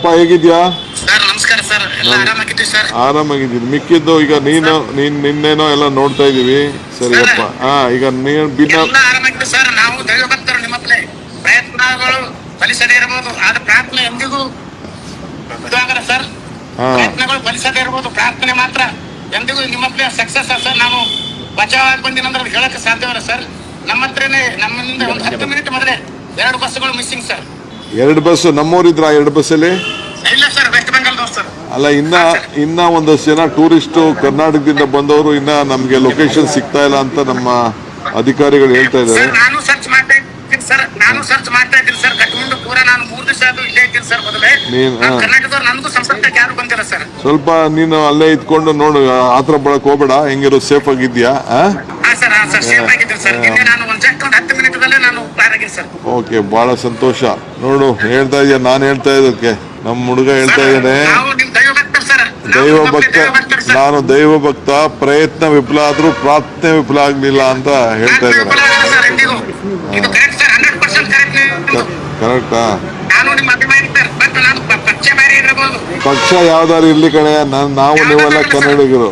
ನಮಸ್ಕಾರಪ್ಪ, ಹೇಗಿದ್ಯಾ? ಸರ್ ನಮಸ್ಕಾರ ಸರ್, ಎಲ್ಲ ಆರಾಮಾಗಿದ್ದೀವಿ ಸರ್. ಆರಾಮಾಗಿದ್ದೀನಿ. ಮಿಕ್ಕಿದ್ದು ಈಗ ನಿನ್ನೇನೋ ಎಲ್ಲ ನೋಡ್ತಾ ಇದೀವಿ. ಸರಿಯಪ್ಪ. ಈಗ ನೀನು ಎಲ್ಲ ಆರಾಮಾಗಿದ್ದೀವಿ ಸರ್. ನಾವು ದೈವ ಭಕ್ತರು. ನಿಮ್ಮಪ್ಲೆ ಪ್ರಯತ್ನಗಳು ಫಲಿಸದೇ ಇರಬಹುದು, ಆದ್ರೆ ಪ್ರಾರ್ಥನೆ ಎಂದಿಗೂ ಇದಾಗಲ್ಲ ಸರ್. ಪ್ರಯತ್ನಗಳು ಫಲಿಸದೇ ಇರಬಹುದು, ಪ್ರಾರ್ಥನೆ ಮಾತ್ರ ಎಂದಿಗೂ ನಿಮ್ಮಪ್ಲೆ ಸಕ್ಸಸ್ ಸರ್. ನಾವು ಬಚಾವ್ ಆಗಿ ಬಂದಿನಂದ್ರೆ ಅದು ಹೇಳಕ್ಕೆ ಸಾಧ್ಯವಲ್ಲ ಸರ್. ನಮ್ಮ ಹತ್ರನೇ ನಮ್ಮಿಂದ ಒಂದು 10 ಮಿನಿಟ್ ಮೊದಲೇ 2 ಬಸ್ಗಳು ಮಿಸ್ಸಿಂಗ್ ಸರ್. 2 ಬಸ್ ನಮ್ಮೂರಿದ್ರ 2 ಬಸ್ಸಲ್ಲಿ? ಇಲ್ಲ ಸರ್, ವೆಸ್ಟ್ ಬೆಂಗಾಲ್ದವ್ರು ಸರ್. ಅಲ್ಲ, ಇನ್ನ ಒಂದಷ್ಟು ಜನ ಟೂರಿಸ್ಟು ಕರ್ನಾಟಕದಿಂದ ಬಂದವರು ಇನ್ನ ನಮ್ಗೆ ಲೊಕೇಶನ್ ಸಿಗ್ತಾ ಇಲ್ಲ ಅಂತ ನಮ್ಮ ಅಧಿಕಾರಿಗಳು ಹೇಳ್ತಾ ಇದ್ದಾರೆ. ನಾನು ಸರ್ಚ್ ಮಾಡ್ತಾ ಇದ್ದೀನಿ ಸರ್. ಕಟ್ಕೊಂಡು ಪೂರ ನಾನು 3 ದಿವಸ ಅದು ಇಲ್ಲೇ ಇದ್ದೀನಿ ಸರ್. ಮೊದಲೇ ಕರ್ನಾಟಕದವ್ರು ನನಗೂ ಸಂಪರ್ಕಕ್ಕೆ ಯಾರು ಬಂದಿಲ್ಲ ಸರ್. ಸ್ವಲ್ಪ ನೀನು ಅಲ್ಲೇ ಇದ್ಕೊಂಡು ನೋಡು, ಆತರ ಬಳಕ್ ಹೋಗ್ಬೇಡ. ಹೆಂಗಿರೋ ಸೇಫ್ ಆಗಿದ್ಯಾ? ಸೇಫ್ ಆಗಿದ್ದೀನಿ ಸರ್. ನಿನ್ನೆ ನಾನು ಒಂದು 10 ಮಿನಿಟ್ದಲ್ಲೇ ನಾನು ಪಾರಾಗಿದ್ದೀನಿ ಸರ್. ಓಕೆ, ಬಹಳ ಸಂತೋಷ. ನೋಡು, ಹೇಳ್ತಾ ಇದೆಯಾ, ನಾನು ಹೇಳ್ತಾ ಇದ್ದಕ್ಕೆ ನಮ್ಮ ಹುಡುಗ ಹೇಳ್ತಾ ಇದ್ದಾನೆ, ದೈವ ಭಕ್ತ. ನಾನು ದೈವ ಭಕ್ತ. ಪ್ರಯತ್ನ ವಿಫಲ ಆದ್ರೂ ಪ್ರಾರ್ಥನೆ ವಿಫಲ ಆಗ್ಲಿಲ್ಲ ಅಂತ ಹೇಳ್ತಾ ಇದ್ದಾರೆ. ಕರೆಕ್ಟಾ? ಪಕ್ಷ ಯಾವ್ದಾರು ಇರ್ಲಿ ಕಣೆ, ನಾವು ನೀವೆಲ್ಲ ಕನ್ನಡಿಗರು.